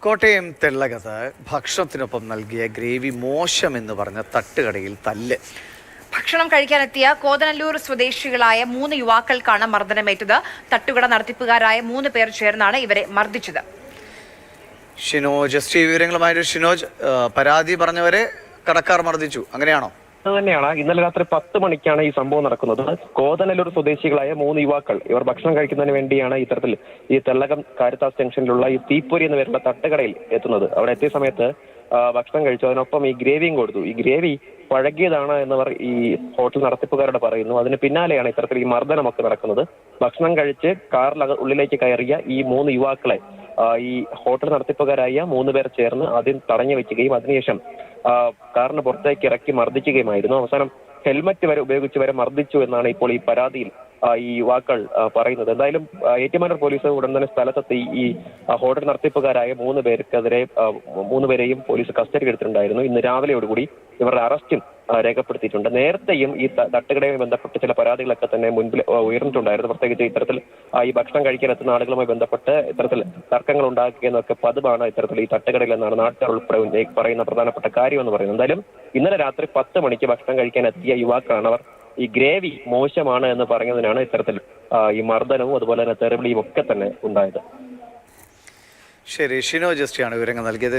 കോട്ടയം തെള്ളകത്ത് ഭക്ഷണത്തിനൊപ്പം നൽകിയ ഗ്രേവി മോശമെന്ന് പറഞ്ഞ തട്ടുകടയിൽ തല്ല്. ഭക്ഷണം കഴിക്കാനെത്തിയ കോതനല്ലൂർ സ്വദേശികളായ 3 യുവാക്കൾക്കാണ് മർദ്ദനമേറ്റത്. തട്ടുകട നടത്തിപ്പുകാരായ 3 പേർ ചേർന്നാണ് ഇവരെ മർദ്ദിച്ചത്. ഷിനോജ് വിവരങ്ങളുമായൊരു ഷിനോജ്, പരാതി പറഞ്ഞവരെ കടക്കാർ മർദ്ദിച്ചു, അങ്ങനെയാണോ? അത് തന്നെയാണ്. ഇന്നലെ രാത്രി 10 മണിക്കാണ് ഈ സംഭവം നടക്കുന്നത്. കോതനല്ലൂർ സ്വദേശികളായ 3 യുവാക്കൾ ഇവർ ഭക്ഷണം കഴിക്കുന്നതിന് വേണ്ടിയാണ് ഇത്തരത്തിൽ ഈ തെള്ളകം കാരിത്താസ് ജംഗ്ഷനിലുള്ള ഈ തീപ്പൊരി എന്ന് പേരുള്ള തട്ടുകടയിൽ എത്തുന്നത്. അവിടെ എത്തിയ സമയത്ത് ഭക്ഷണം കഴിച്ചു. അതിനൊപ്പം ഈ ഗ്രേവിയും കൊടുത്തു. ഈ ഗ്രേവി പഴകിയതാണ് എന്നവർ ഈ ഹോട്ടൽ നടത്തിപ്പുകാരോട് പറയുന്നു. അതിന് പിന്നാലെയാണ് ഇത്തരത്തിൽ ഈ മർദ്ദനമൊക്കെ നടക്കുന്നത്. ഭക്ഷണം കഴിച്ച് കാറിൽ ഉള്ളിലേക്ക് കയറിയ ഈ 3 യുവാക്കളെ ഈ ഹോട്ടൽ നടത്തിപ്പുകാരായ 3 പേർ ചേർന്ന് ആദ്യം തടഞ്ഞു വെക്കുകയും അതിനുശേഷം കാറിന് പുറത്തേക്ക് ഇറക്കി മർദ്ദിക്കുകയുമായിരുന്നു. അവസാനം ഹെൽമറ്റ് വരെ ഉപയോഗിച്ച് വരെ മർദ്ദിച്ചു എന്നാണ് ഇപ്പോൾ ഈ പരാതിയിൽ ഈ യുവാക്കൾ പറയുന്നത്. എന്തായാലും ഏറ്റുമാനൂർ പോലീസ് ഉടൻ തന്നെ സ്ഥലത്തെത്തി ഈ ഹോട്ടൽ നടത്തിപ്പുകാരായ 3 പേർക്കെതിരെ 3 പേരെയും പോലീസ് കസ്റ്റഡിയിൽ എടുത്തിട്ടുണ്ടായിരുന്നു. ഇന്ന് രാവിലെയോടുകൂടി ഇവരുടെ അറസ്റ്റും രേഖപ്പെടുത്തിയിട്ടുണ്ട്. നേരത്തെയും ഈ തട്ടുകടയുമായി ബന്ധപ്പെട്ട് ചില പരാതികളൊക്കെ തന്നെ മുൻപിൽ ഉയർന്നിട്ടുണ്ടായിരുന്നു. പ്രത്യേകിച്ച് ഇത്തരത്തിൽ ഈ ഭക്ഷണം കഴിക്കാൻ എത്തുന്ന ആളുകളുമായി ബന്ധപ്പെട്ട് ഇത്തരത്തിൽ തർക്കങ്ങൾ ഉണ്ടാക്കുക എന്നൊക്കെ പതിവാണ് ഇത്തരത്തിൽ ഈ തട്ടുകടയിൽ എന്നാണ് നാട്ടുകാർ ഉൾപ്പെടെ പറയുന്ന പ്രധാനപ്പെട്ട കാര്യം എന്ന് പറയുന്നത്. എന്തായാലും ഇന്നലെ രാത്രി 10 മണിക്ക് ഭക്ഷണം കഴിക്കാൻ എത്തിയ യുവാക്കളാണ്. അവർ ഈ ഗ്രേവി മോശമാണ് എന്ന് പറഞ്ഞതിനാണ് ഇത്തരത്തിൽ ഈ മർദ്ദനവും അതുപോലെ തന്നെ തെറിവിളിയും ഒക്കെ തന്നെ ഉണ്ടായത്. ശരി, ഷിനോജ് വിവരങ്ങൾ നൽകിയത്.